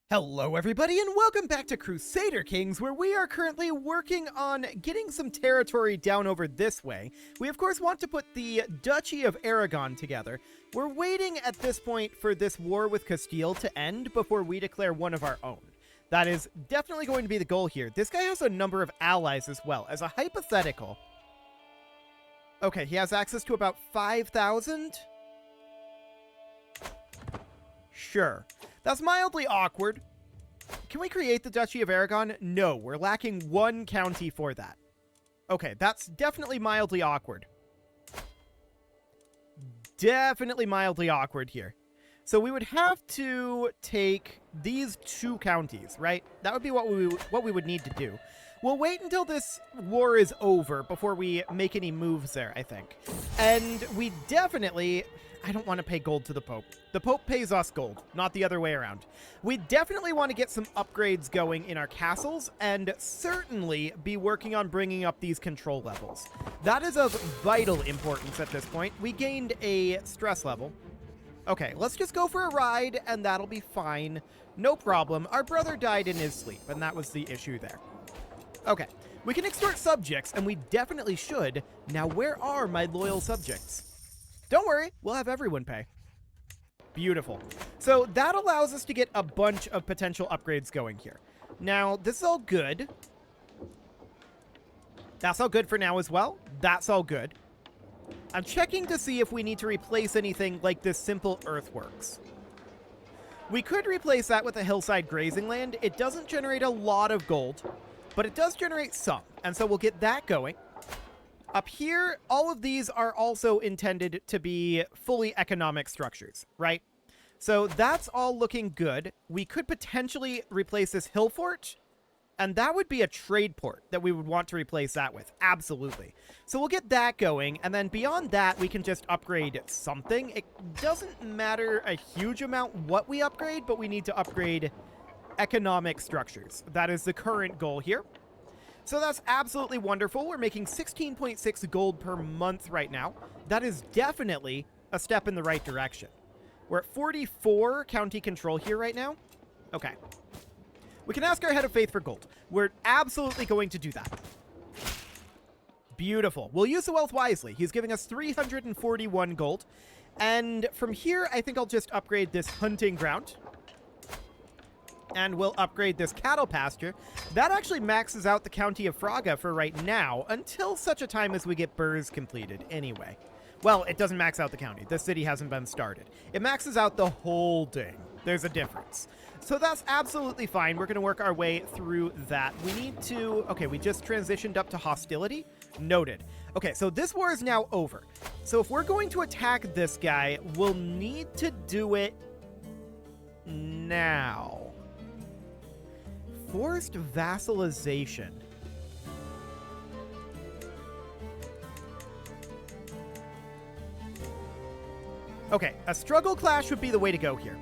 Hello everybody and welcome back to Crusader Kings, where we are currently working on getting some territory down over this way. We of course want to put the Duchy of Aragon together. We're waiting at this point for this war with Castile to end before we declare one of our own. That is definitely going to be the goal here. This guy has a number of allies as well. As a hypothetical... Okay, he has access to about 5,000? Sure. That's mildly awkward. Can we create the Duchy of Aragon? No, we're lacking one county for that. Okay, that's definitely mildly awkward. Definitely mildly awkward here. So we would have to take these two counties, right? That would be what we would need to do. We'll wait until this war is over before we make any moves there, I think. And we definitely... I don't want to pay gold to the Pope. The Pope pays us gold, not the other way around. We definitely want to get some upgrades going in our castles, and certainly be working on bringing up these control levels. That is of vital importance at this point. We gained a stress level. Okay, let's just go for a ride, and that'll be fine. No problem. Our brother died in his sleep, and that was the issue there. Okay, we can extort subjects, and we definitely should. Now, where are my loyal subjects? Don't worry, we'll have everyone pay. Beautiful. So that allows us to get a bunch of potential upgrades going here. Now, this is all good. That's all good for now as well. That's all good. I'm checking to see if we need to replace anything like this simple earthworks. We could replace that with a hillside grazing land. It doesn't generate a lot of gold, but it does generate some, and so we'll get that going. Up here, all of these are also intended to be fully economic structures, right? So that's all looking good. We could potentially replace this hill fort, and that would be a trade port that we would want to replace that with. Absolutely. So we'll get that going, and then beyond that, we can just upgrade something. It doesn't matter a huge amount what we upgrade, but we need to upgrade economic structures. That is the current goal here. So that's absolutely wonderful. We're making 16.6 gold per month right now. That is definitely a step in the right direction. We're at 44 county control here right now. Okay. We can ask our head of faith for gold. We're absolutely going to do that. Beautiful. We'll use the wealth wisely. He's giving us 341 gold. And from here, I think I'll just upgrade this hunting ground. And we'll upgrade this cattle pasture. That actually maxes out the county of Fraga for right now, until such a time as we get burrs completed anyway. Well, it doesn't max out the county. The city hasn't been started. It maxes out the whole thing. There's a difference. So that's absolutely fine. We're going to work our way through that. We need to... Okay, we just transitioned up to hostility. Noted. Okay, so this war is now over. So if we're going to attack this guy, we'll need to do it now. Forced vassalization. Okay, a struggle clash would be the way to go here.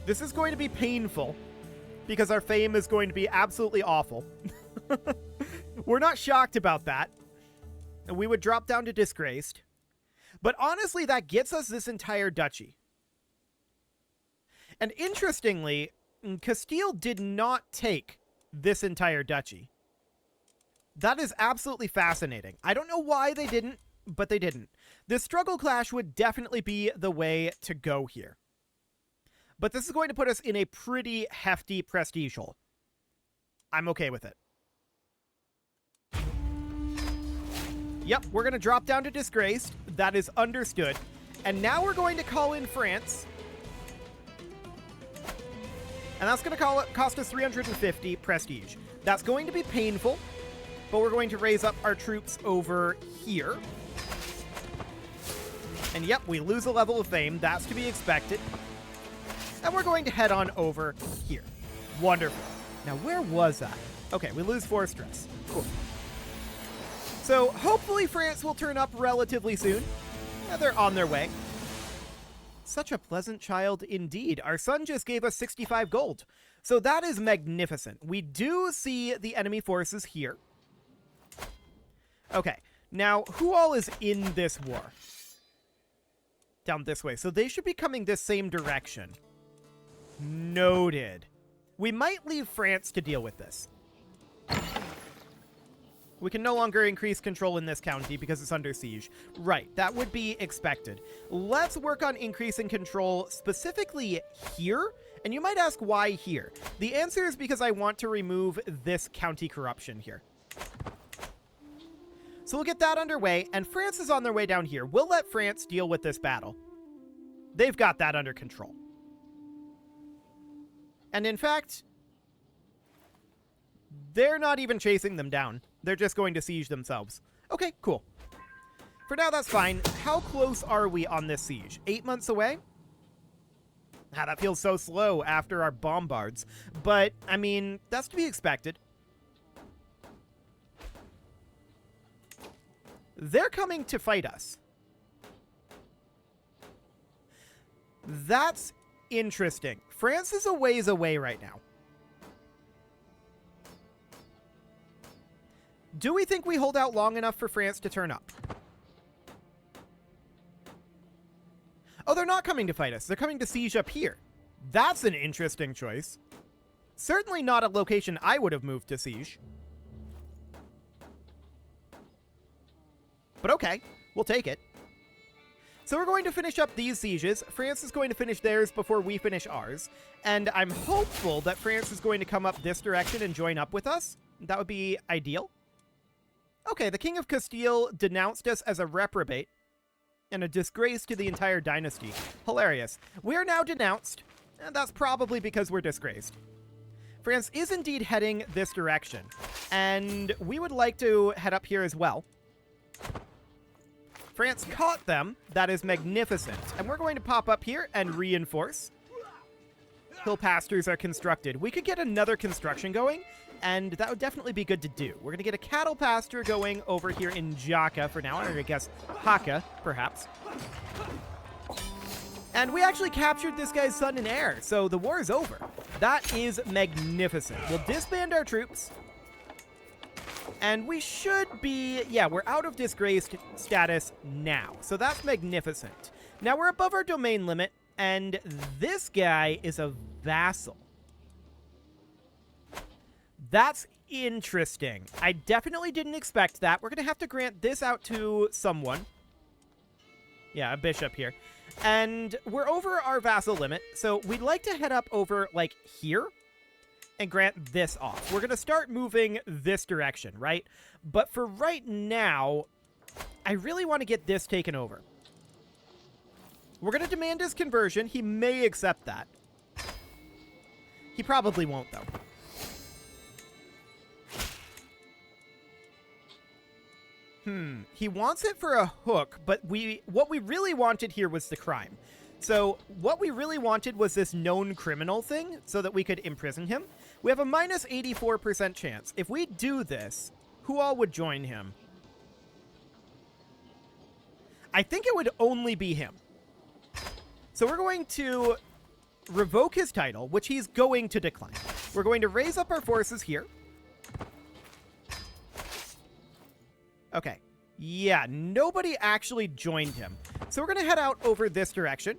This is going to be painful, because our fame is going to be absolutely awful. We're not shocked about that. We would drop down to disgraced. But honestly, that gets us this entire duchy. And interestingly... Castile did not take this entire duchy. That is absolutely fascinating. I don't know why they didn't, but they didn't. This struggle clash would definitely be the way to go here. But this is going to put us in a pretty hefty prestige hole. I'm okay with it. Yep, we're going to drop down to disgraced. That is understood. And now we're going to call in France. And that's going to cost us 350 prestige. That's going to be painful, but we're going to raise up our troops over here. And yep, we lose a level of fame. That's to be expected. And we're going to head on over here. Wonderful. Now, where was that? Okay, we lose 4 stress. Cool. So hopefully France will turn up relatively soon. Yeah, they're on their way. Such a pleasant child indeed. Our son just gave us 65 gold. So that is magnificent. We do see the enemy forces here. Okay, now who all is in this war? Down this way. So they should be coming this same direction. Noted. We might leave France to deal with this. We can no longer increase control in this county because it's under siege. Right, that would be expected. Let's work on increasing control specifically here. And you might ask why here. The answer is because I want to remove this county corruption here. So we'll get that underway, and France is on their way down here. We'll let France deal with this battle. They've got that under control. And in fact, they're not even chasing them down. They're just going to siege themselves. Okay, cool. For now, that's fine. How close are we on this siege? 8 months away? Ah, that feels so slow after our bombards. But, I mean, that's to be expected. They're coming to fight us. That's interesting. France is a ways away right now. Do we think we hold out long enough for France to turn up? Oh, they're not coming to fight us. They're coming to siege up here. That's an interesting choice. Certainly not a location I would have moved to siege. But okay, we'll take it. So we're going to finish up these sieges. France is going to finish theirs before we finish ours. And I'm hopeful that France is going to come up this direction and join up with us. That would be ideal. Okay, the King of Castile denounced us as a reprobate and a disgrace to the entire dynasty. Hilarious. We are now denounced, and that's probably because we're disgraced. France is indeed heading this direction, and we would like to head up here as well. France caught them. That is magnificent. And we're going to pop up here and reinforce. Hill pastures are constructed. We could get another construction going, and that would definitely be good to do. We're going to get a cattle pasture going over here in Jaca for now, or I guess Haka, perhaps. And we actually captured this guy's son and heir, so the war is over. That is magnificent. We'll disband our troops. And we should be, yeah, we're out of disgraced status now. So that's magnificent. Now we're above our domain limit, and this guy is a vassal. That's interesting. I definitely didn't expect that. We're going to have to grant this out to someone. Yeah, a bishop here. And we're over our vassal limit, so we'd like to head up over, like, here and grant this off. We're going to start moving this direction, right? But for right now, I really want to get this taken over. We're going to demand his conversion. He may accept that. He probably won't, though. He wants it for a hook, but what we really wanted here was the crime. So what we really wanted was this known criminal thing so that we could imprison him. We have a minus 84% chance. If we do this, who all would join him? I think it would only be him. So we're going to revoke his title, which he's going to decline. We're going to raise up our forces here. Okay. Yeah, nobody actually joined him. So we're going to head out over this direction.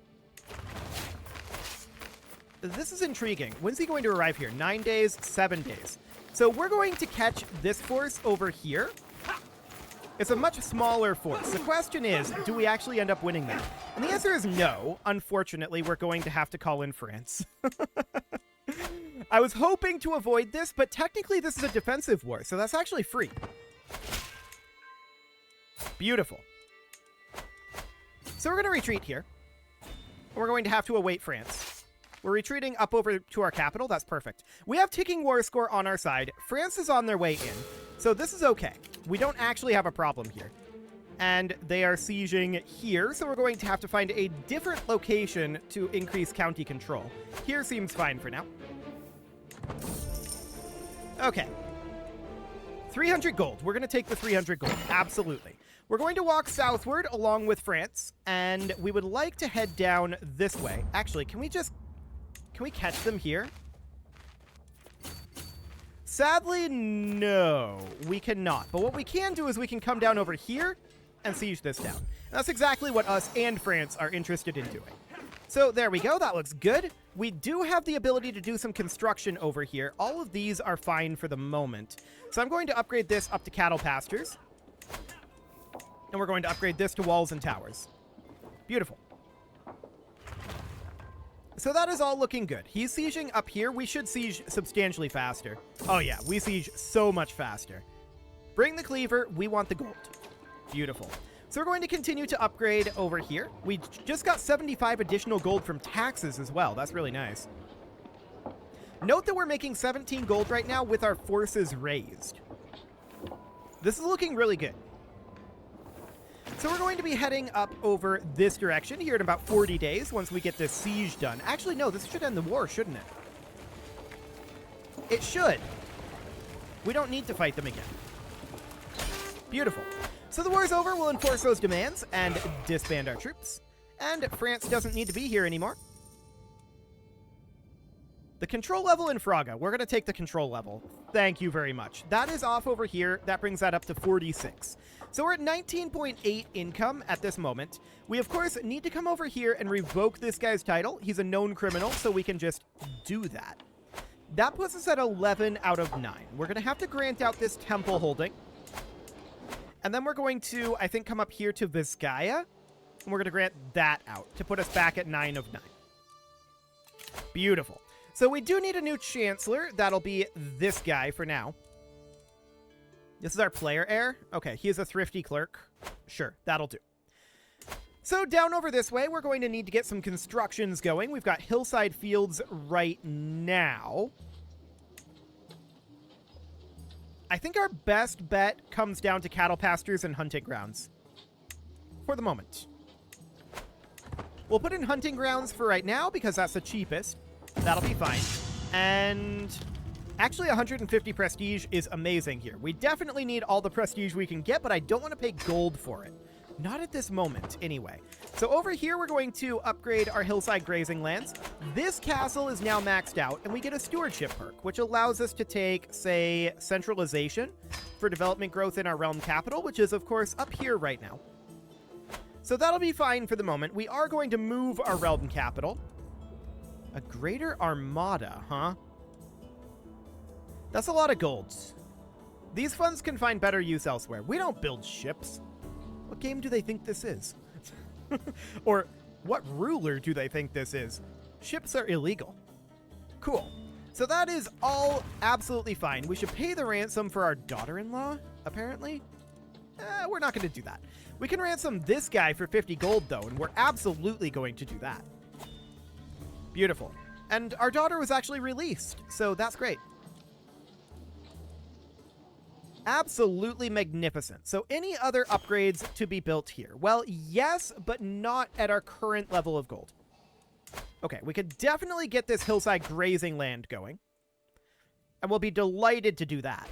This is intriguing. When's he going to arrive here? 9 days, 7 days. So we're going to catch this force over here. It's a much smaller force. The question is, do we actually end up winning that? And the answer is no. Unfortunately, we're going to have to call in France. I was hoping to avoid this, but technically this is a defensive war, so that's actually free. Beautiful. So we're going to retreat here. We're going to have to await France. We're retreating up over to our capital. That's perfect. We have ticking war score on our side. France is on their way in. So this is okay. We don't actually have a problem here. And they are sieging here, so we're going to have to find a different location to increase county control. Here seems fine for now. Okay. 300 gold. We're going to take the 300 gold. Absolutely. We're going to walk southward along with France, and we would like to head down this way. Actually, can we catch them here? Sadly, no, we cannot. But what we can do is we can come down over here and siege this down. And that's exactly what us and France are interested in doing. So there we go. That looks good. We do have the ability to do some construction over here. All of these are fine for the moment. So I'm going to upgrade this up to cattle pastures. And we're going to upgrade this to walls and towers. Beautiful. So that is all looking good. He's sieging up here. We should siege substantially faster. Oh yeah, we siege so much faster. Bring the cleaver. We want the gold. Beautiful. So we're going to continue to upgrade over here. We just got 75 additional gold from taxes as well. That's really nice. Note that we're making 17 gold right now with our forces raised. This is looking really good. So we're going to be heading up over this direction here in about 40 days once we get this siege done. Actually, no, this should end the war, shouldn't it? It should. We don't need to fight them again. Beautiful. So the war's over. We'll enforce those demands and disband our troops. And France doesn't need to be here anymore. The control level in Fraga. We're going to take the control level. Thank you very much. That is off over here. That brings that up to 46. So we're at 19.8 income at this moment. We, of course, need to come over here and revoke this guy's title. He's a known criminal, so we can just do that. That puts us at 11 out of 9. We're going to have to grant out this temple holding. And then we're going to, I think, come up here to Vizcaya. And we're going to grant that out to put us back at 9 of 9. Beautiful. So we do need a new chancellor. That'll be this guy for now. This is our player heir. Okay, he is a thrifty clerk. Sure, that'll do. So down over this way, we're going to need to get some constructions going. We've got hillside fields right now. I think our best bet comes down to cattle pastures and hunting grounds. For the moment. We'll put in hunting grounds for right now because that's the cheapest. That'll be fine. And actually 150 prestige is amazing here. We definitely need all the prestige we can get, but I don't want to pay gold for it. Not at this moment, anyway. So over here, we're going to upgrade our hillside grazing lands. This castle is now maxed out, and we get a stewardship perk, which allows us to take, say, centralization for development growth in our realm capital, which is, of course, up here right now. So that'll be fine for the moment. We are going to move our realm capital. A greater armada, huh? That's a lot of golds. These funds can find better use elsewhere. We don't build ships. What game do they think this is? Or what ruler do they think this is? Ships are illegal. Cool. So that is all absolutely fine. We should pay the ransom for our daughter-in-law, apparently. We're not going to do that. We can ransom this guy for 50 gold, though, and we're absolutely going to do that. Beautiful. And our daughter was actually released, so that's great. Absolutely magnificent. So any other upgrades to be built here? Well, yes, but not at our current level of gold. Okay, we could definitely get this hillside grazing land going. And we'll be delighted to do that.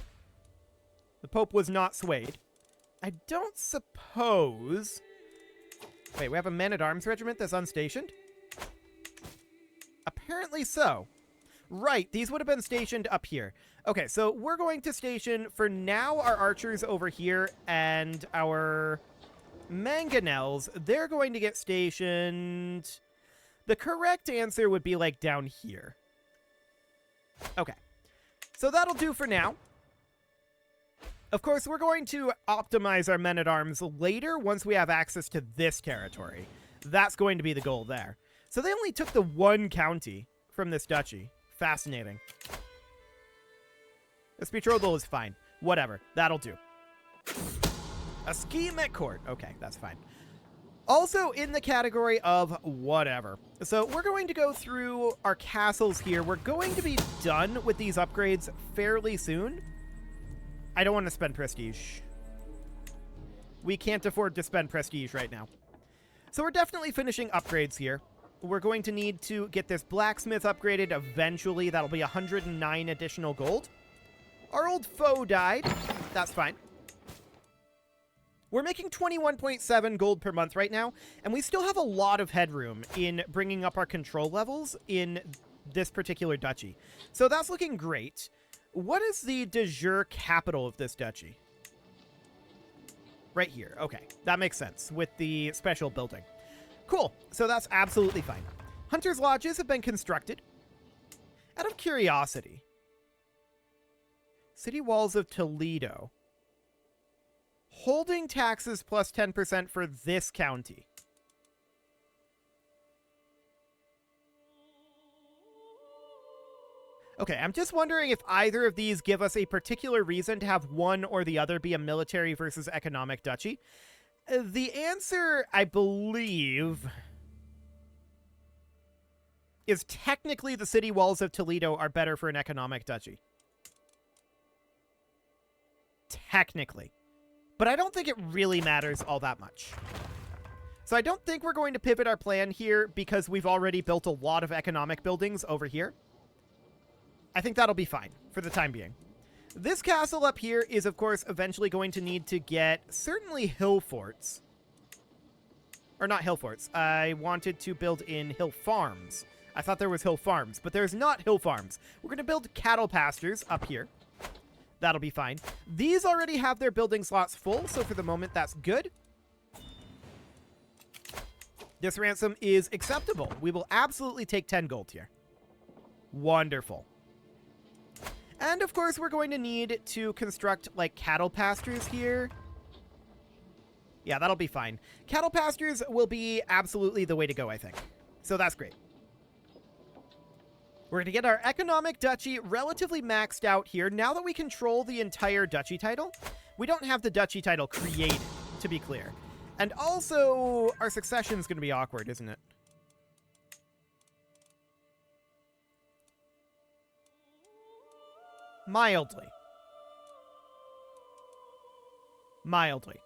The Pope was not swayed. I don't suppose... Wait, we have a men-at-arms regiment that's unstationed? Apparently so. Right, these would have been stationed up here. Okay, so we're going to station, for now, our archers over here, and our mangonels, they're going to get stationed... The correct answer would be, like, down here. Okay. So that'll do for now. Of course, we're going to optimize our men-at-arms later once we have access to this territory. That's going to be the goal there. So they only took the one county from this duchy. Fascinating. This betrothal is fine. Whatever. That'll do. A scheme at court. Okay, that's fine. Also in the category of whatever. So we're going to go through our castles here. We're going to be done with these upgrades fairly soon. I don't want to spend prestige. We can't afford to spend prestige right now. So we're definitely finishing upgrades here. We're going to need to get this blacksmith upgraded eventually. That'll be 109 additional gold. Our old foe died. That's fine. We're making 21.7 gold per month right now, and we still have a lot of headroom in bringing up our control levels in this particular duchy. So that's looking great. What is the de jure capital of this duchy? Right here. Okay, that makes sense with the special building. Cool. So that's absolutely fine. Hunters' lodges have been constructed. Out of curiosity, city walls of Toledo. Holding taxes plus 10% for this county. Okay, I'm just wondering if either of these give us a particular reason to have one or the other be a military versus economic duchy. The answer, I believe, is technically the city walls of Toledo are better for an economic duchy. Technically. But I don't think it really matters all that much. So I don't think we're going to pivot our plan here because we've already built a lot of economic buildings over here. I think that'll be fine for the time being. This castle up here is, of course, eventually going to need to get certainly hill forts. Or not hill forts. I wanted to build in hill farms. I thought there was hill farms, but there's not hill farms. We're going to build cattle pastures up here. That'll be fine. These already have their building slots full, so for the moment, that's good. This ransom is acceptable. We will absolutely take 10 gold here. Wonderful. And, of course, we're going to need to construct, like, cattle pastures here. Yeah, that'll be fine. Cattle pastures will be absolutely the way to go, I think. So that's great. We're going to get our economic duchy relatively maxed out here. Now that we control the entire duchy title, we don't have the duchy title created, to be clear. And also, our succession is going to be awkward, isn't it? Mildly. Mildly.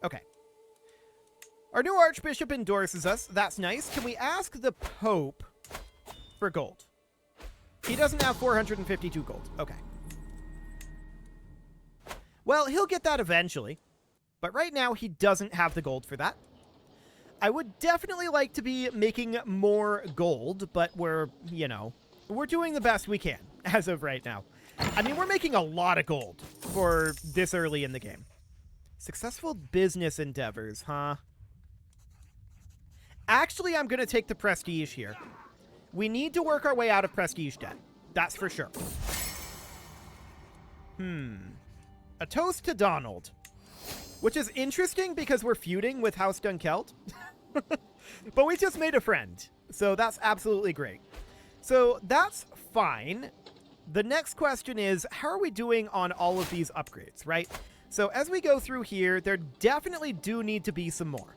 Okay. Our new archbishop endorses us. That's nice. Can we ask the Pope for gold? He doesn't have 452 gold. Okay. Well, he'll get that eventually. But right now, he doesn't have the gold for that. I would definitely like to be making more gold, but we're, you know, we're doing the best we can as of right now. I mean, we're making a lot of gold for this early in the game. Successful business endeavors, huh? Actually, I'm going to take the prestige here. We need to work our way out of prestige debt. That's for sure. A toast to Donald. Which is interesting because we're feuding with House Dunkeld. But we just made a friend. So that's absolutely great. So that's fine. The next question is, how are we doing on all of these upgrades, right? So as we go through here, there definitely do need to be some more.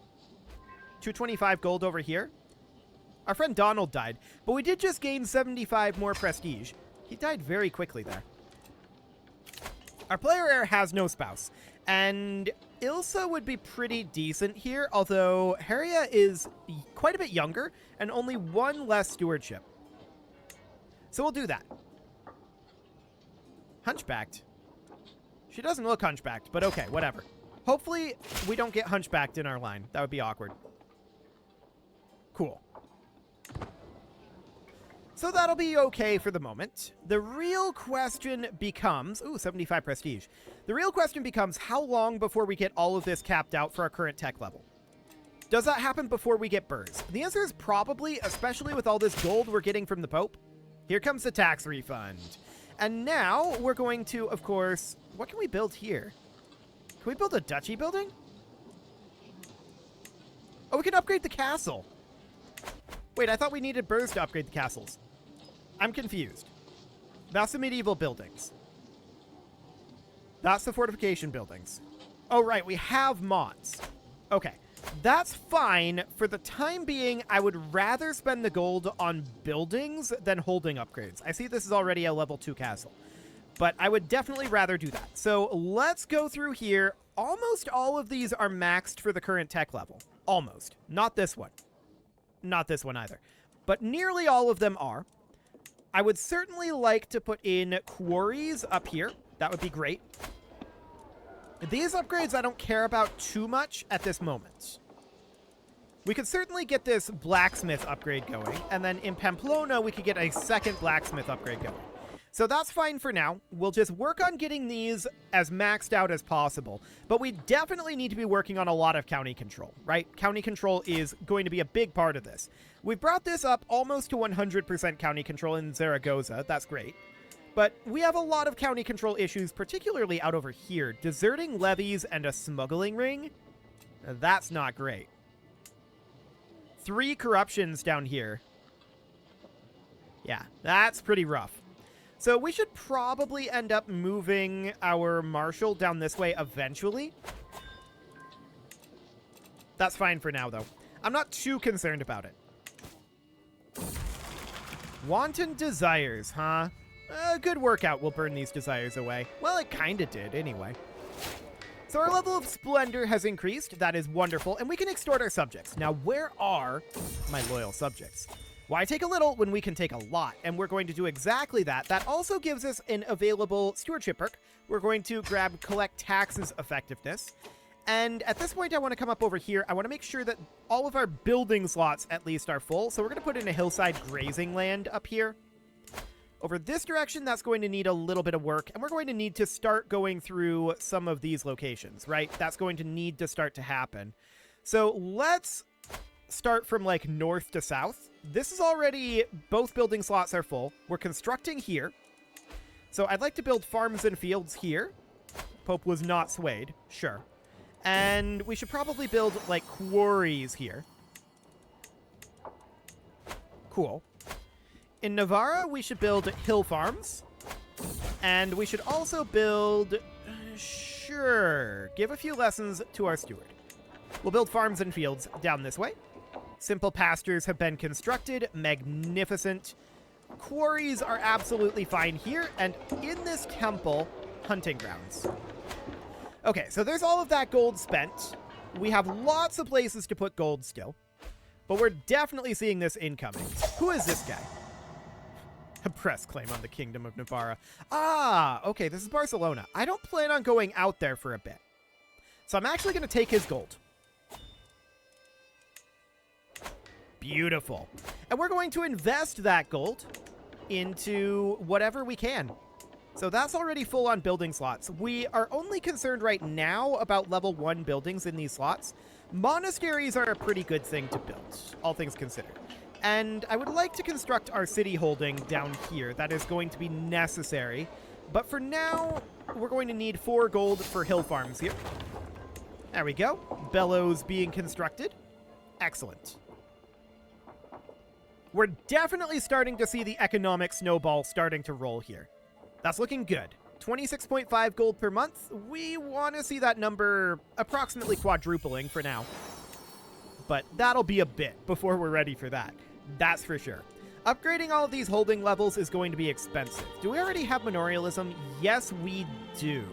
225 gold over here. Our friend Donald died, but we did just gain 75 more prestige. He died very quickly there. Our player heir has no spouse, and Ilsa would be pretty decent here, although Haria is quite a bit younger and only one less stewardship. So we'll do that. Hunchbacked. She doesn't look hunchbacked, but okay, whatever. Hopefully we don't get hunchbacked in our line. That would be awkward. Cool. So that'll be okay for the moment. The real question becomes... Ooh, 75 prestige. The real question becomes, how long before we get all of this capped out for our current tech level? Does that happen before we get burrs? The answer is probably, especially with all this gold we're getting from the Pope. Here comes the tax refund. And now we're going to, of course... What can we build here? Can we build a duchy building? Oh, we can upgrade the castle. Wait, I thought we needed burrs to upgrade the castles. I'm confused. That's the medieval buildings. That's the fortification buildings. Oh, right, we have mods. Okay, that's fine. For the time being, I would rather spend the gold on buildings than holding upgrades. I see this is already a level 2 castle, but I would definitely rather do that. So let's go through here. Almost all of these are maxed for the current tech level. Almost. Not this one. Not this one either. But nearly all of them are. I would certainly like to put in quarries up here. That would be great. These upgrades I don't care about too much at this moment. We could certainly get this blacksmith upgrade going, and then in Pamplona we could get a second blacksmith upgrade going. So that's fine for now. We'll just work on getting these as maxed out as possible. But we definitely need to be working on a lot of county control, right? County control is going to be a big part of this. We've brought this up almost to 100% county control in Zaragoza. That's great. But we have a lot of county control issues, particularly out over here. Deserting levies and a smuggling ring? That's not great. 3 corruptions down here. Yeah, that's pretty rough. So we should probably end up moving our marshal down this way eventually. That's fine for now, though. I'm not too concerned about it. Wanton desires, huh? A good workout will burn these desires away. Well, it kinda did, anyway. So our level of splendor has increased. That is wonderful. And we can extort our subjects. Now, where are my loyal subjects? Why take a little when we can take a lot? And we're going to do exactly that. That also gives us an available stewardship perk. We're going to grab collect taxes effectiveness. And at this point, I want to come up over here. I want to make sure that all of our building slots at least are full. So we're going to put in a hillside grazing land up here. Over this direction, that's going to need a little bit of work. And we're going to need to start going through some of these locations, right? That's going to need to start to happen. So let's start from like north to south. This is already, both building slots are full. We're constructing here. So I'd like to build farms and fields here. Pope was not swayed, sure. And we should probably build like quarries here. Cool. In Navarra, we should build hill farms. And we should also build, sure, give a few lessons to our steward. We'll build farms and fields down this way. Simple pastures have been constructed. Magnificent. Quarries are absolutely fine here. And in this temple, hunting grounds. Okay, so there's all of that gold spent. We have lots of places to put gold still. But we're definitely seeing this incoming. Who is this guy? A press claim on the Kingdom of Navarra. Ah, okay, this is Barcelona. I don't plan on going out there for a bit. So I'm actually going to take his gold. Beautiful. And we're going to invest that gold into whatever we can. So that's already full on building slots. We are only concerned right now about level 1 buildings in these slots. Monasteries are a pretty good thing to build, all things considered. And I would like to construct our city holding down here. That is going to be necessary. But for now, we're going to need 4 gold for hill farms here. There we go. Bellows being constructed. Excellent. We're definitely starting to see the economic snowball starting to roll here. That's looking good. 26.5 gold per month. We want to see that number approximately quadrupling for now. But that'll be a bit before we're ready for that. That's for sure. Upgrading all of these holding levels is going to be expensive. Do we already have manorialism? Yes, we do.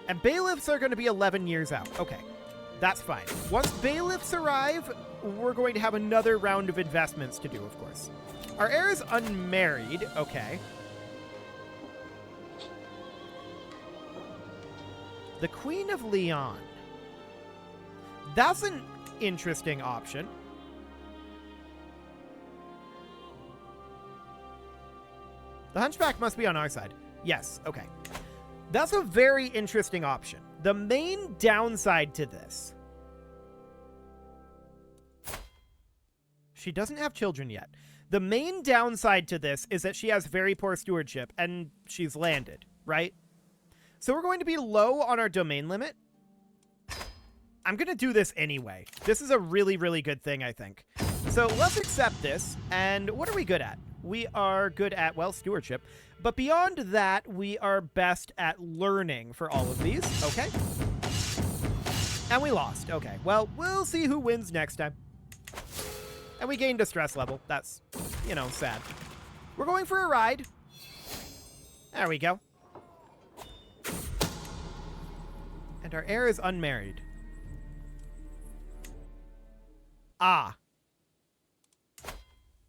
And bailiffs are going to be 11 years out. Okay, that's fine. Once bailiffs arrive, we're going to have another round of investments to do, of course. Our heir is unmarried. Okay. The Queen of Leon. That's an interesting option. The Hunchback must be on our side. Yes, okay. That's a very interesting option. The main downside to this... She doesn't have children yet. The main downside to this is that she has very poor stewardship, and she's landed, right? So we're going to be low on our domain limit. I'm going to do this anyway. This is a really, really good thing, I think. So let's accept this. And what are we good at? We are good at, well, stewardship. But beyond that, we are best at learning for all of these. Okay. And we lost. Okay. Well, we'll see who wins next time. And we gained a stress level. That's, you know, sad. We're going for a ride. There we go. And our heir is unmarried. Ah.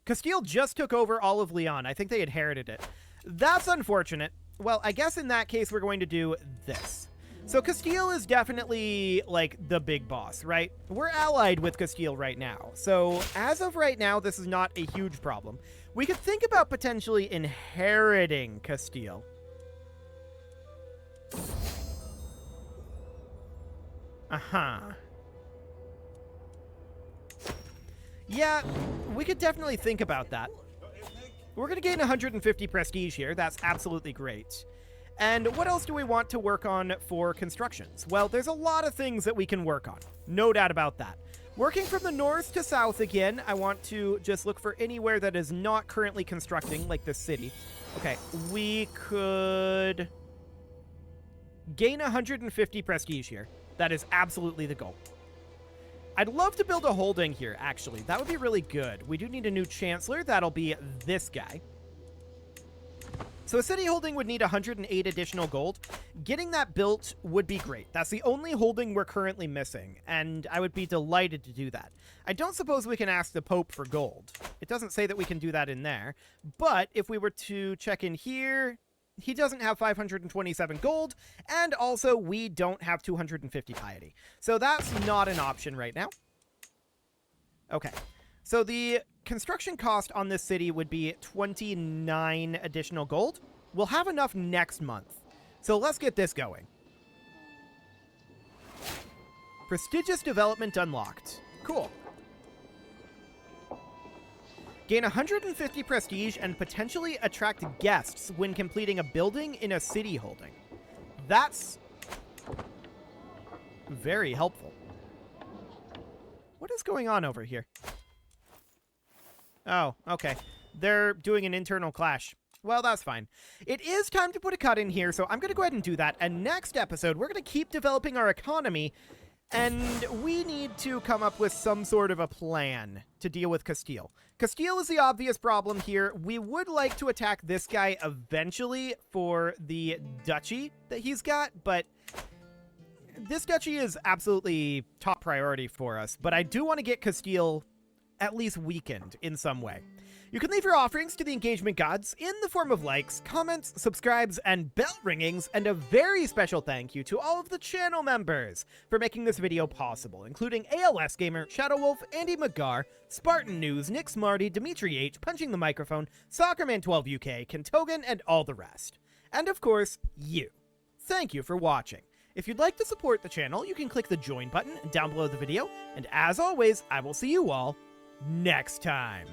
Castile just took over all of Leon. I think they inherited it. That's unfortunate. Well, I guess in that case, we're going to do this. So Castile is definitely, like, the big boss, right? We're allied with Castile right now. So as of right now, this is not a huge problem. We could think about potentially inheriting Castile. Uh-huh. Yeah, we could definitely think about that. We're going to gain 150 prestige here. That's absolutely great. And what else do we want to work on for constructions? Well, there's a lot of things that we can work on. No doubt about that. Working from the north to south again, I want to just look for anywhere that is not currently constructing, like this city. Okay, we could gain 150 prestige here. That is absolutely the goal. I'd love to build a holding here, actually. That would be really good. We do need a new chancellor. That'll be this guy. So a city holding would need 108 additional gold. Getting that built would be great. That's the only holding we're currently missing, and I would be delighted to do that. I don't suppose we can ask the Pope for gold. It doesn't say that we can do that in there, but if we were to check in here, he doesn't have 527 gold, and also we don't have 250 piety. So that's not an option right now. Okay. So the construction cost on this city would be 29 additional gold. We'll have enough next month. So let's get this going. Prestigious development unlocked. Cool. Gain 150 prestige and potentially attract guests when completing a building in a city holding. That's very helpful. What is going on over here? Oh, okay. They're doing an internal clash. Well, that's fine. It is time to put a cut in here, so I'm going to go ahead and do that. And next episode, we're going to keep developing our economy, and we need to come up with some sort of a plan to deal with Castile. Castile is the obvious problem here. We would like to attack this guy eventually for the duchy that he's got, but this duchy is absolutely top priority for us. But I do want to get Castile at least weakened in some way. You can leave your offerings to the engagement gods in the form of likes, comments, subscribes, and bell ringings, and a very special thank you to all of the channel members for making this video possible, including ALS Gamer, Shadow Wolf, Andy McGar, Spartan News, Nick Smarty, Dimitri H, Punching the Microphone, Soccerman12 UK, Kentogan, and all the rest. And of course, you. Thank you for watching. If you'd like to support the channel, you can click the join button down below the video, and as always, I will see you all next time.